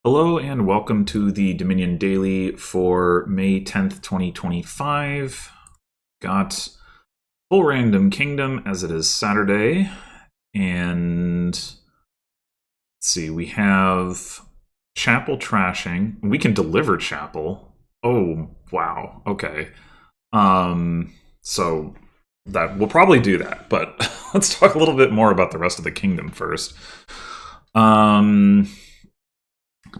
Hello and welcome to the Dominion Daily for May 10th, 2025. Got full random kingdom as it is Saturday. And let's see, we have chapel trashing. We can deliver chapel. Oh, wow. Okay. So that we'll probably do that, but let's talk a little bit more about the rest of the kingdom first.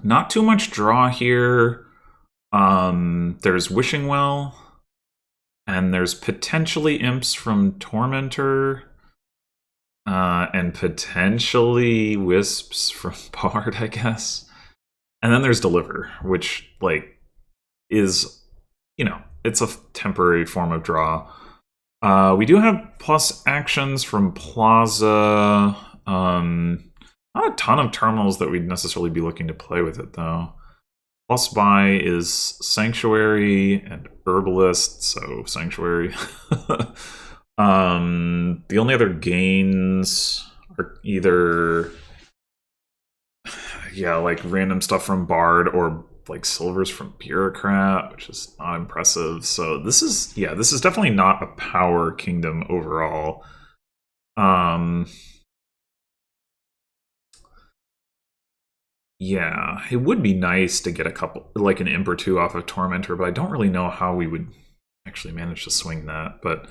Not too much draw here. There's Wishing Well, and there's potentially imps from Tormentor, and potentially wisps from Bard, I guess. And then there's Deliver, which is, it's a temporary form of draw. We do have plus actions from Plaza. Not a ton of terminals that we'd necessarily be looking to play with it, though. Plus buy is Sanctuary and Herbalist, so Sanctuary. The only other gains are either, like random stuff from Bard or like silvers from Bureaucrat, which is not impressive. So this is definitely not a power kingdom overall. Yeah, it would be nice to get a couple, like an imp or two off of Tormentor, but I don't really know how we would actually manage to swing that. But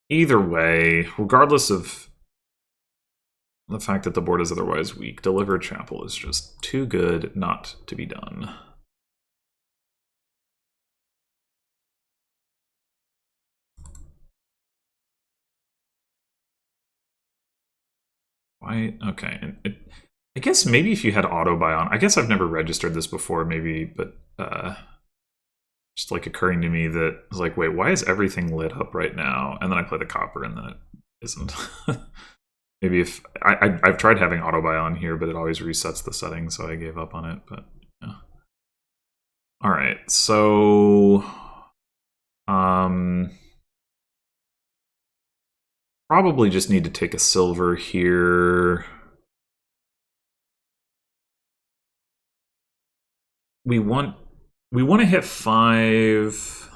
either way, regardless of the fact that the board is otherwise weak, Deliver Chapel is just too good not to be done. Why? Okay, and I guess maybe if you had auto buy on, I guess I've never registered this before, maybe, but just like occurring to me that I was like, wait, why is everything lit up right now? And then I play the copper and then it isn't. Maybe if I've tried having auto buy on here, but it always resets the settings, so I gave up on it. But yeah. All right, so probably just need to take a silver here. We want to hit 5.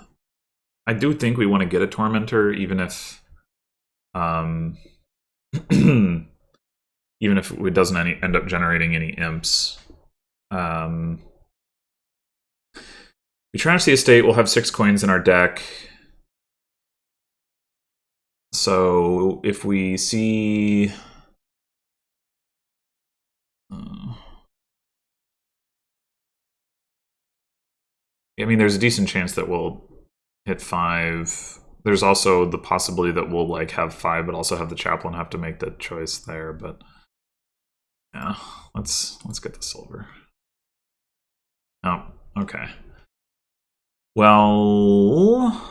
I do think we want to get a Tormentor, even if even if it doesn't end up generating any imps. We trash the estate, we'll have 6 coins in our deck. So if we see... I mean, there's a decent chance that we'll hit 5. There's also the possibility that we'll like have 5, but also have the chaplain have to make the choice there. But yeah, let's get the silver. Oh, okay. Well,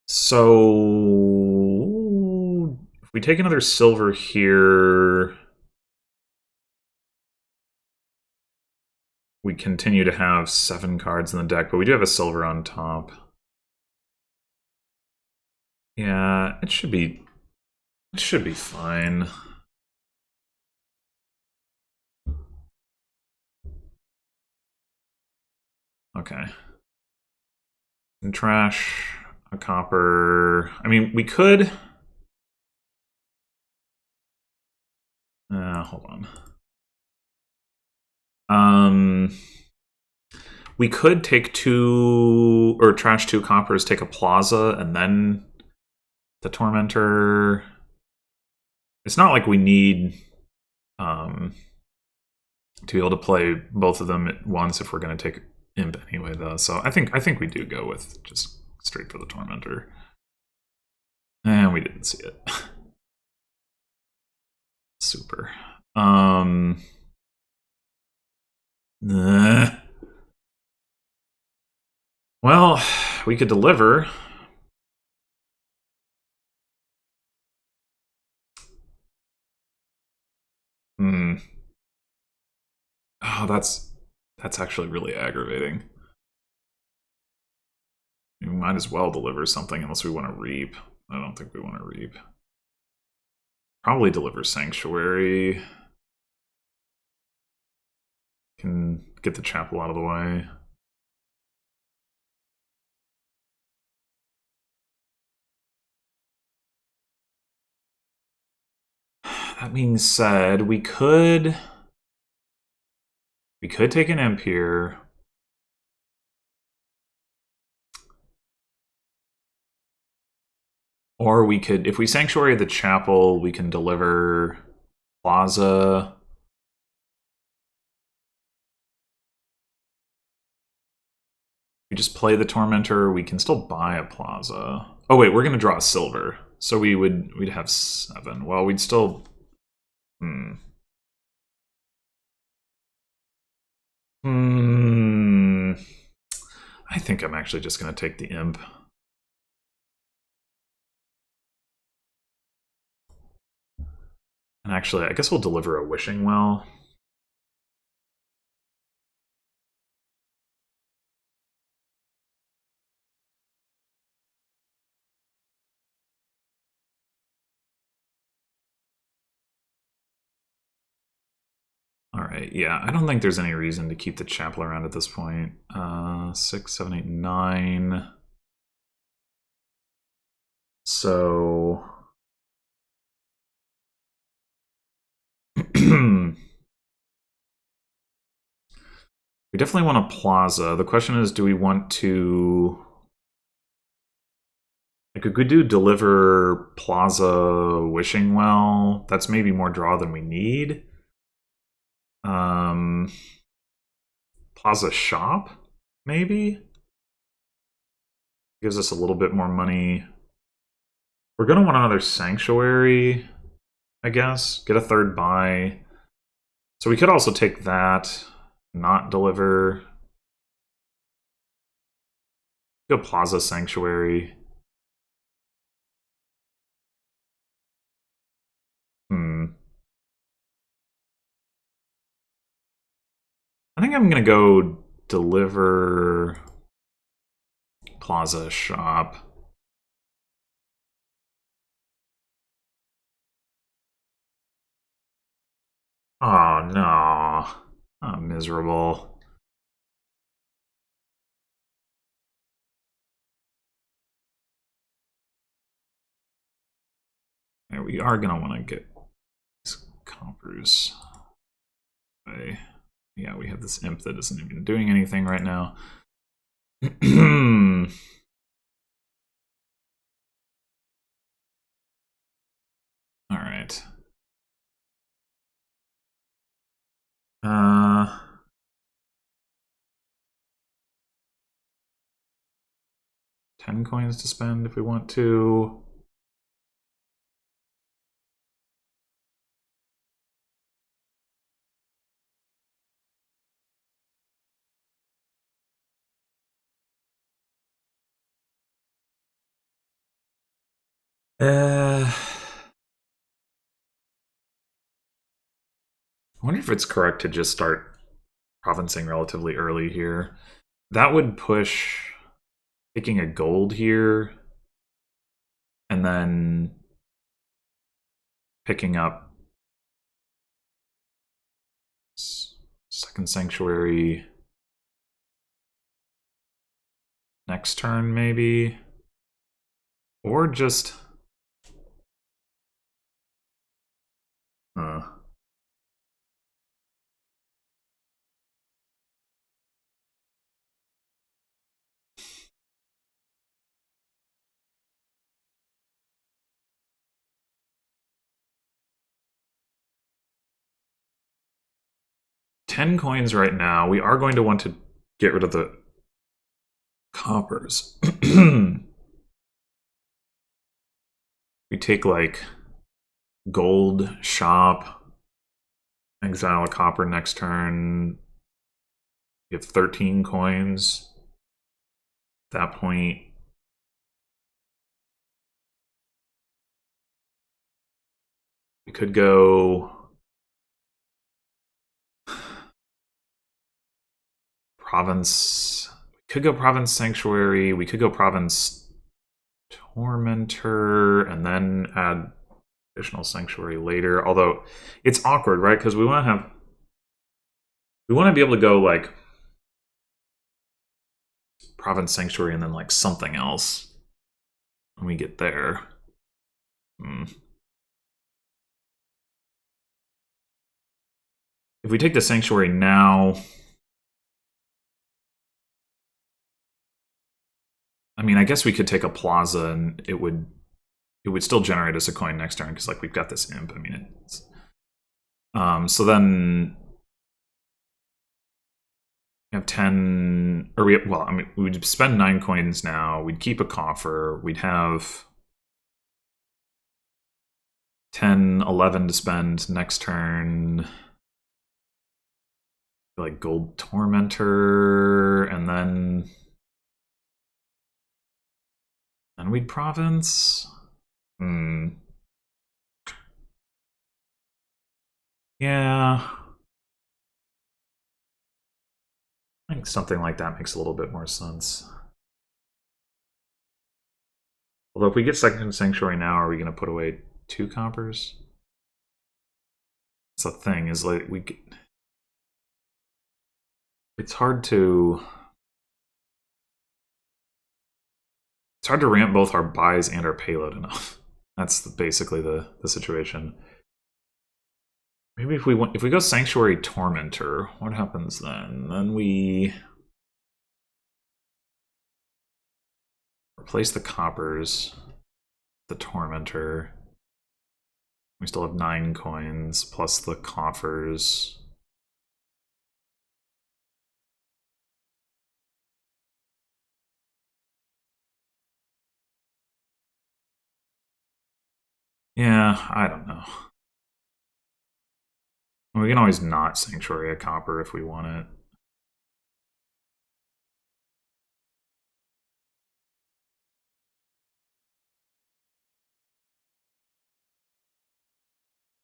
so if we take another silver here, we continue to have 7 cards in the deck, but we do have a silver on top. Yeah, it should be fine. Okay. And trash a copper. I mean, we could... hold on. We could take 2, or trash 2 coppers, take a Plaza, and then the Tormentor. It's not like we need to be able to play both of them at once if we're going to take Imp anyway, though. So I think we do go with just straight for the Tormentor. And we didn't see it. Super. Well, we could deliver. Oh, that's actually really aggravating. we might as well deliver something unless we want to reap. I don't think we want to reap. Probably deliver Sanctuary. Can get the chapel out of the way. That being said, we could take an imp here. Or we could, if we Sanctuary the chapel, we can deliver Plaza. We just play the Tormentor, we can still buy a Plaza. Oh wait, we're gonna draw a silver. So we'd have 7. Well, we'd still I think I'm actually just gonna take the imp. And actually, I guess we'll deliver a Wishing Well. Alright, yeah, I don't think there's any reason to keep the chapel around at this point. 6, 7, 8, 9. So... we definitely want a Plaza. The question is, do we want to... like, if we do deliver Plaza Wishing Well, that's maybe more draw than we need. Plaza Shop, maybe? Gives us a little bit more money. We're going to want another Sanctuary, I guess. Get a third buy. So we could also take that, not deliver. Go Plaza Sanctuary. I think I'm going to go deliver Plaza Shop. Oh, no. I'm miserable. Yeah, we are going to want to get these coppers. Okay. Yeah, we have this imp that isn't even doing anything right now. All right. 10 coins to spend if we want to. I wonder if it's correct to just start provincing relatively early here. That would push taking a gold here and then picking up second Sanctuary next turn, maybe. Or just... 10 coins right now. We are going to want to get rid of the coppers. We take like gold, shop, exile a copper next turn. We have 13 coins. At that point, we could go province. We Could go Province Sanctuary. We could go Province Tormentor and then add additional Sanctuary later. Although it's awkward, right? Because we want to be able to go like Province Sanctuary and then like something else when we get there. If we take the Sanctuary now, I mean, I guess we could take a Plaza and it would still generate us a coin next turn because like we've got this imp. I mean, it's so then we have 10, or I mean, we would spend 9 coins now. We'd keep a coffer. We'd have 10, 11 to spend next turn. Like Gold Tormentor, and then we'd Province. Yeah. I think something like that makes a little bit more sense. Although if we get second Sanctuary now, are we going to put away 2 coppers? That's the thing, is like it's hard to ramp both our buys and our payload enough. That's basically the situation. Maybe if we go Sanctuary Tormentor, what happens then? Then we replace the coppers, the Tormentor. We still have 9 coins plus the coffers. Yeah, I don't know. We can always not Sanctuary a copper if we want it.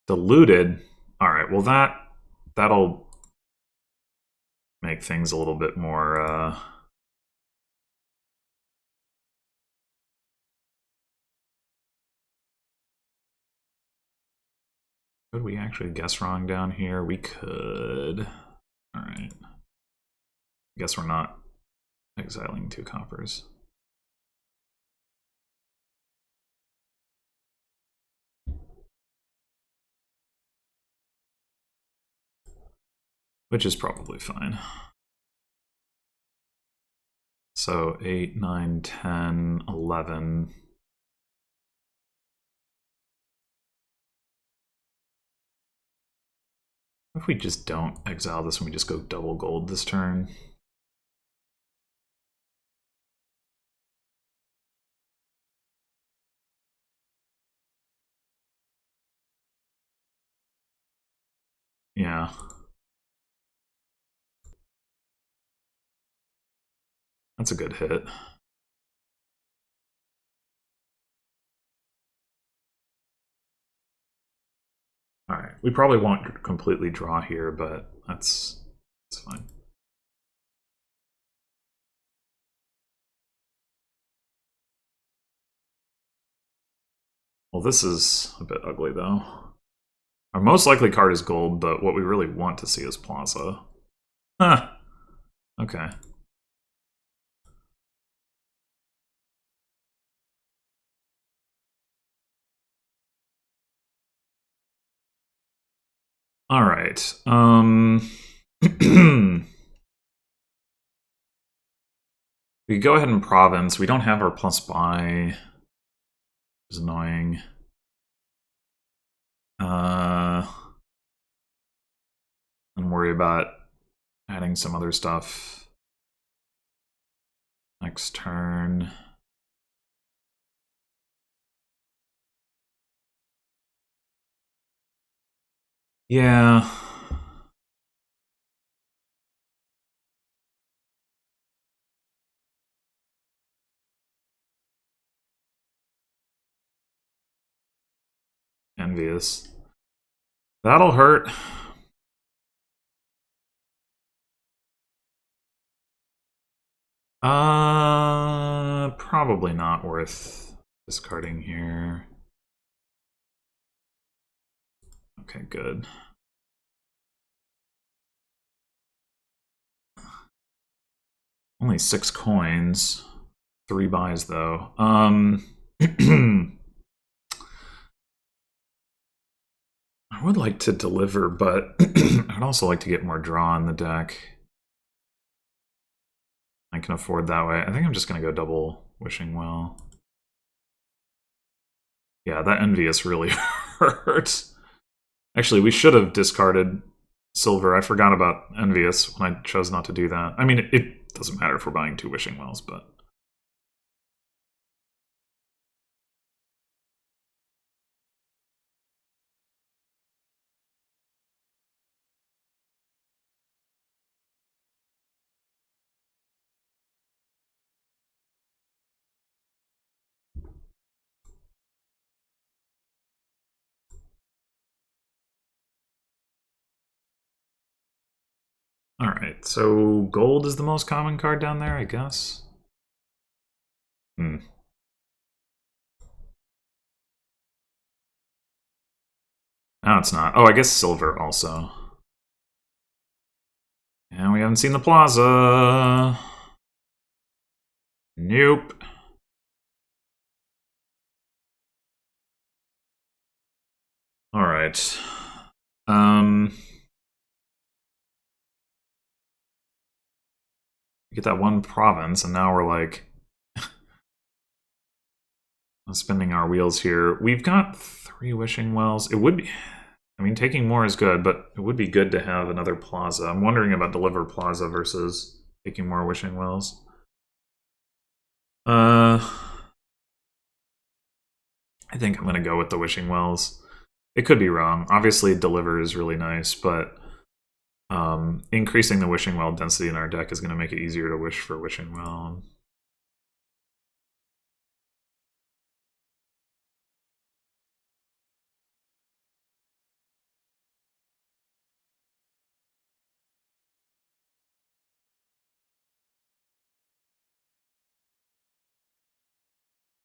Diluted. All right, well that'll make things a little bit more could we actually guess wrong down here? We could. All right. Guess we're not exiling 2 coppers. Which is probably fine. So 8, 9, 10, 11. What if we just don't exile this and we just go double gold this turn? Yeah. That's a good hit. Alright, we probably won't completely draw here, but that's fine. Well, this is a bit ugly, though. Our most likely card is gold, but what we really want to see is Plaza. Huh. Okay. All right. We go ahead and Province. We don't have our plus buy. Which is annoying. And worry about adding some other stuff next turn. Yeah. Envious. That'll hurt. Probably not worth discarding here. Okay, good. Only 6 coins. 3 buys, though. I would like to deliver, but I'd also like to get more draw in the deck. I can afford that way. I think I'm just going to go double Wishing Well. Yeah, that Envious really hurts. Actually, we should have discarded Silver. I forgot about Envious when I chose not to do that. I mean, it doesn't matter if we're buying 2 Wishing Wells, but... Alright, so gold is the most common card down there, I guess? Hmm. No, it's not. Oh, I guess silver also. And we haven't seen the plaza. Nope. Alright. Get that one province, and now we're like spinning our wheels here. We've got 3 Wishing Wells. It would be... I mean, taking more is good, but it would be good to have another plaza. I'm wondering about Deliver Plaza versus taking more Wishing Wells. I think I'm going to go with the Wishing Wells. It could be wrong. Obviously, Deliver is really nice, but increasing the Wishing Well density in our deck is going to make it easier to wish for Wishing Well.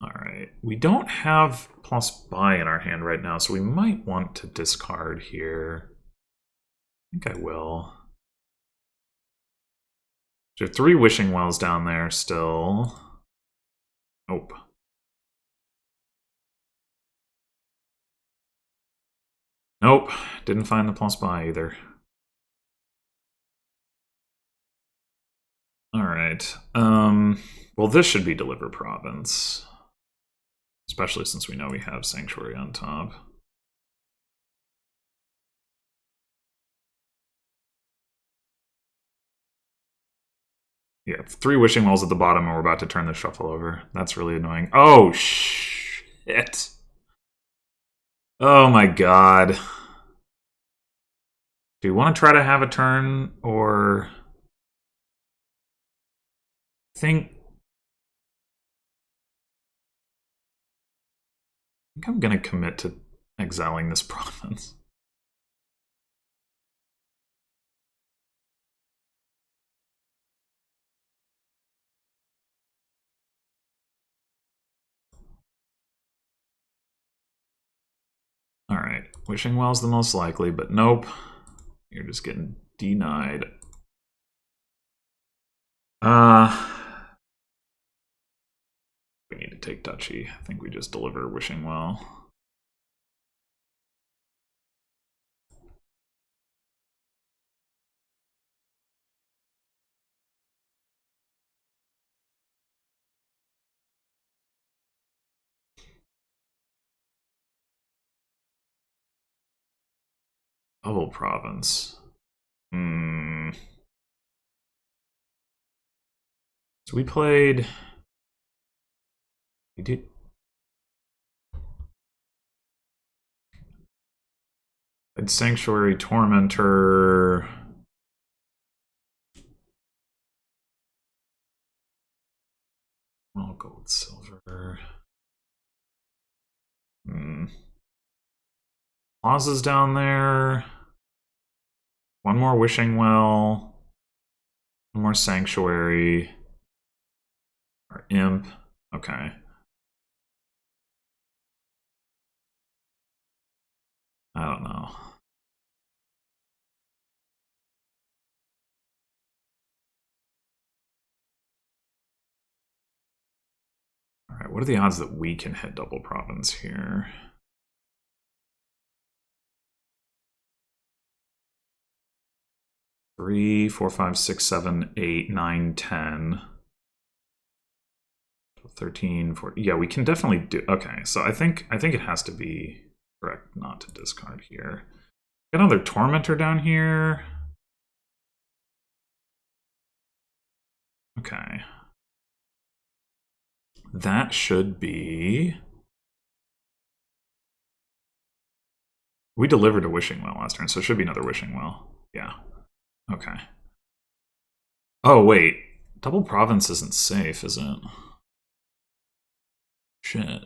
Alright, we don't have plus buy in our hand right now, so we might want to discard here. I think I will. There are 3 Wishing Wells down there still. Nope. Nope, didn't find the plus buy either. Alright, well this should be Deliver Province. Especially since we know we have Sanctuary on top. Yeah, 3 Wishing Wells at the bottom, and we're about to turn the shuffle over. That's really annoying. Oh, shit. Oh my god. Do you want to try to have a turn, or... I think I'm gonna commit to exiling this province. Alright, Wishing Well's the most likely, but nope. You're just getting denied. We need to take Duchy. I think we just deliver Wishing Well. Double Province. So we played... We did... Played Sanctuary, Tormentor... I'll go with silver. Plaza's down there. One more Wishing Well. One more Sanctuary. Our imp. Okay. I don't know. All right, what are the odds that we can hit double province here? Three, 4, 5, 6, 7, 8, 9, 10. 13, 14. Yeah, we can definitely do. Okay, so I think it has to be correct not to discard here. Got another tormentor down here. Okay. That should be. We delivered a wishing well last turn, so it should be another wishing well. Yeah. Okay. Oh, wait. Double province isn't safe, is it? Shit.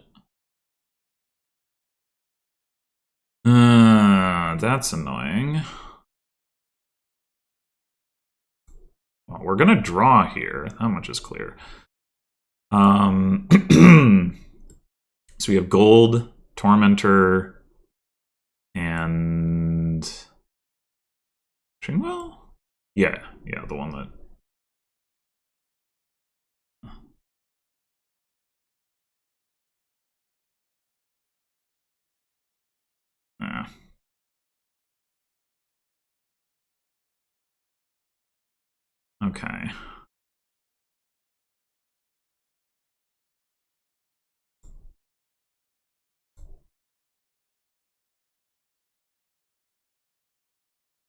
That's annoying. Well, we're gonna draw here. That much is clear. So we have gold, tormentor, and Shingwell? Yeah, the one that. Okay.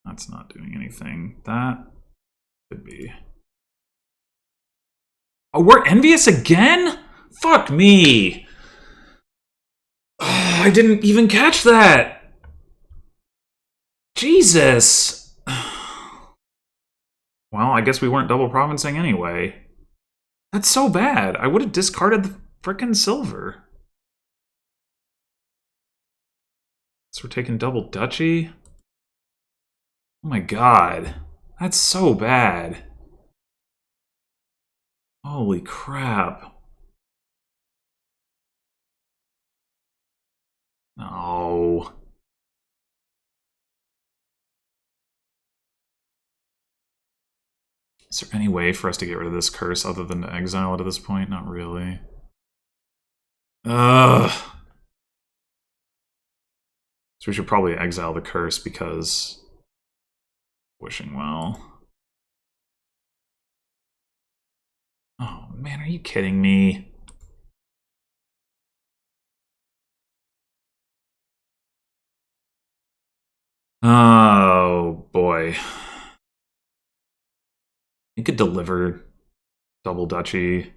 That's not doing anything. That could be. Oh, we're envious again? Fuck me. Oh, I didn't even catch that. Jesus. Well, I guess we weren't double provincing anyway. That's so bad. I would have discarded the frickin' silver. So we're taking double duchy? Oh my god. That's so bad. Holy crap. No. Is there any way for us to get rid of this curse other than to exile it at this point? Not really. Ugh. So we should probably exile the curse because... Wishing well. Oh man, are you kidding me? Oh boy. You could deliver double duchy.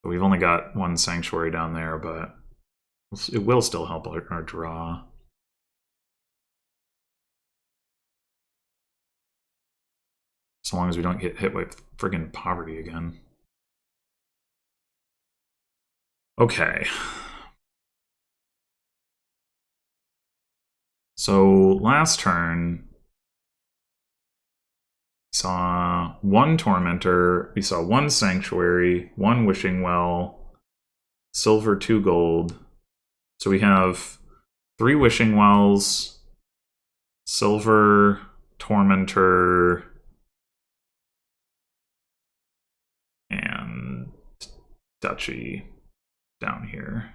But we've only got one sanctuary down there, but it will still help our draw. So long as we don't get hit with friggin' poverty again. Okay. So last turn, we saw one tormentor, we saw one sanctuary, one wishing well, silver, 2 gold. So we have 3 wishing wells, silver, tormentor, and duchy down here.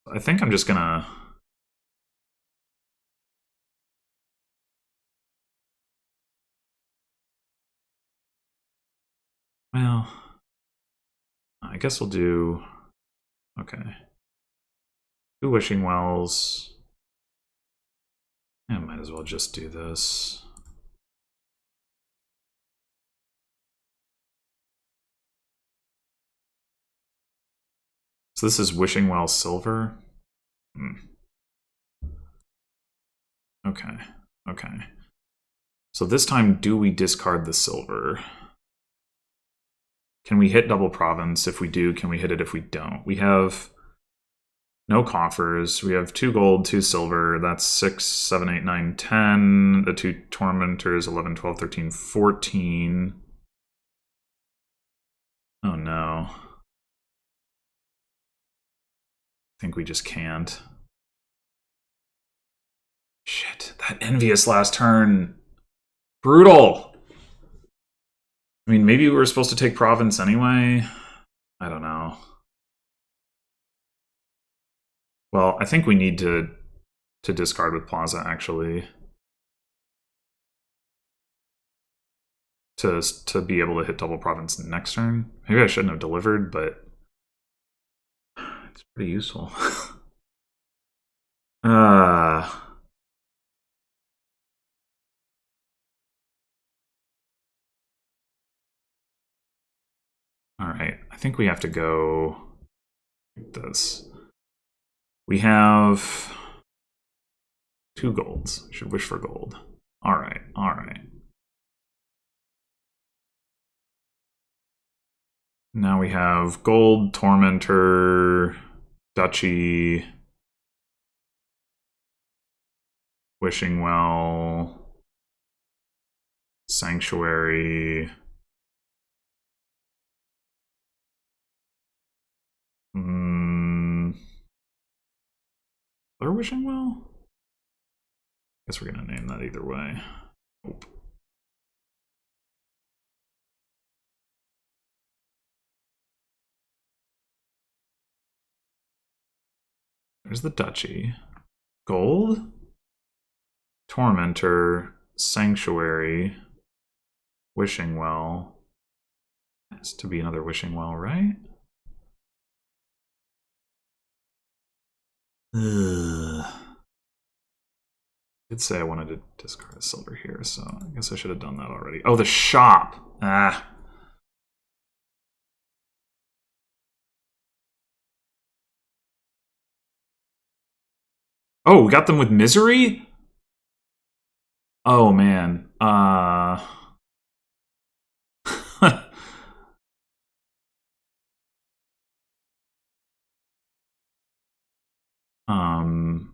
I think I'm just gonna... Well, I guess we'll do... Okay. 2 wishing wells. I might as well just do this. So this is wishing well silver? Okay, okay. So this time, do we discard the silver? Can we hit double province? If we do, can we hit it if we don't? We have No coffers. We have 2 gold, 2 silver. That's 6, 7, 8, 9, 10. The 2 tormentors, 11, 12, 13, 14. Oh no. I think we just can't. Shit, that envious last turn. Brutal. I mean, maybe we were supposed to take province anyway. I don't know. Well, I think we need to discard with Plaza, actually. To be able to hit double province next turn. Maybe I shouldn't have delivered, but it's pretty useful. Alright, I think we have to go like this. We have 2 golds. We should wish for gold. Alright, alright. Now we have gold, tormentor, duchy, wishing well, sanctuary. Or wishing well? Guess we're gonna name that either way. Nope. There's the duchy. Gold? Tormentor, sanctuary, wishing well. Has to be another wishing well, right? Ugh. I did say I wanted to discard a silver here, so I guess I should have done that already. Oh, the shop! Ah. Oh, we got them with misery? Oh, man.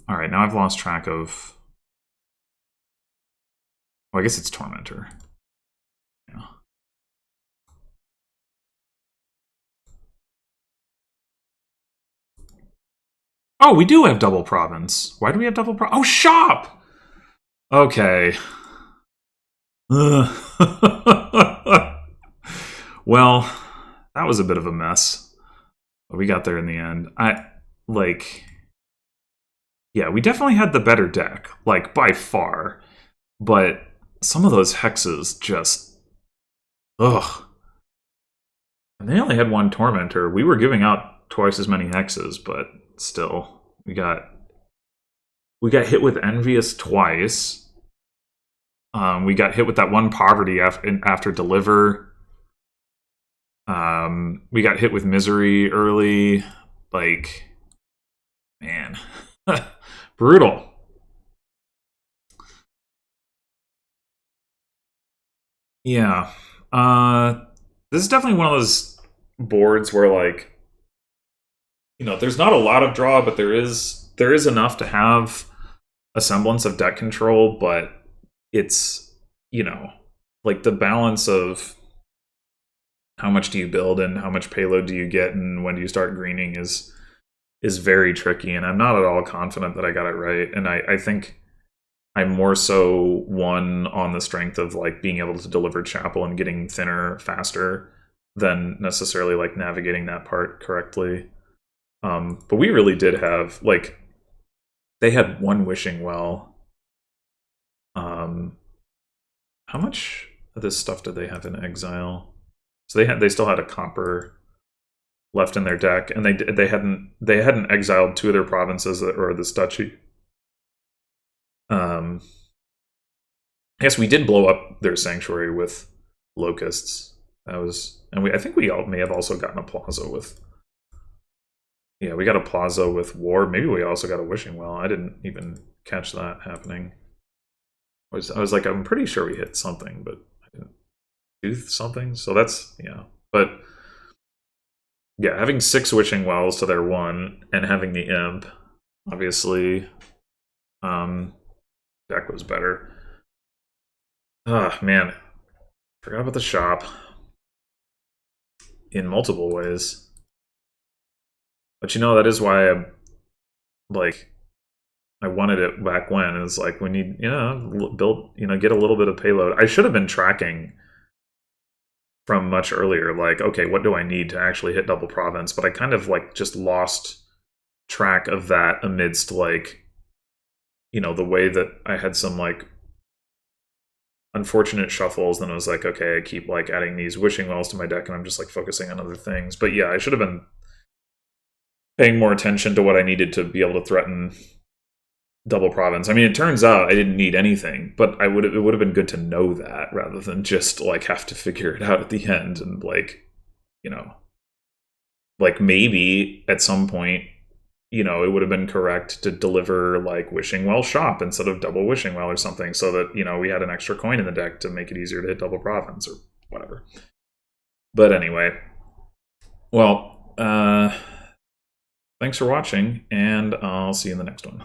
Alright, now I've lost track of... Oh, I guess it's Tormentor. Yeah. Oh, we do have double province. Why do we have double province? Oh, shop! Okay. Well, that was a bit of a mess. But we got there in the end. Yeah, we definitely had the better deck, like, by far. But some of those hexes just... Ugh. And they only had 1 Tormentor. We were giving out twice as many hexes, but still. We got hit with Envious twice. We got hit with that 1 Poverty after Deliver. We got hit with Misery early. Like, man. Brutal. Yeah. This is definitely one of those boards where, like, you know, there's not a lot of draw, but there is enough to have a semblance of deck control, but it's, you know, like the balance of how much do you build and how much payload do you get and when do you start greening is very tricky, and I'm not at all confident that I got it right. And I think I'm more so won on the strength of like being able to deliver Chapel and getting thinner faster than necessarily like navigating that part correctly. But we really did have, like, they had 1 wishing well. How much of this stuff did they have in exile? So they still had a copper left in their deck, and they hadn't exiled 2 of their provinces or this duchy. Yes, we did blow up their sanctuary with locusts. That was, and I think we all may have also gotten a plaza with. Yeah, we got a plaza with war. Maybe we also got a wishing well. I didn't even catch that happening. I was like, I'm pretty sure we hit something, but I didn't do something. So that's, yeah. But Yeah, having 6 Wishing Wells to their 1 and having the Imp, obviously, deck was better. Ah, man. Forgot about the shop. In multiple ways. But you know, that is why I wanted it back when. It's like, we need, build, get a little bit of payload. I should have been tracking from much earlier, like, okay, what do I need to actually hit double province? But I kind of just lost track of that amidst the way that I had some unfortunate shuffles. Then I was like, okay, I keep adding these Wishing Wells to my deck, and I'm just focusing on other things. But yeah, I should have been paying more attention to what I needed to be able to threaten double province. I mean, it turns out I didn't need anything, but it would have been good to know that rather than just have to figure it out at the end. And maybe at some point, it would have been correct to deliver Wishing Well Shop instead of double Wishing Well or something, so that we had an extra coin in the deck to make it easier to hit double province or whatever. But anyway, well, thanks for watching, and I'll see you in the next one.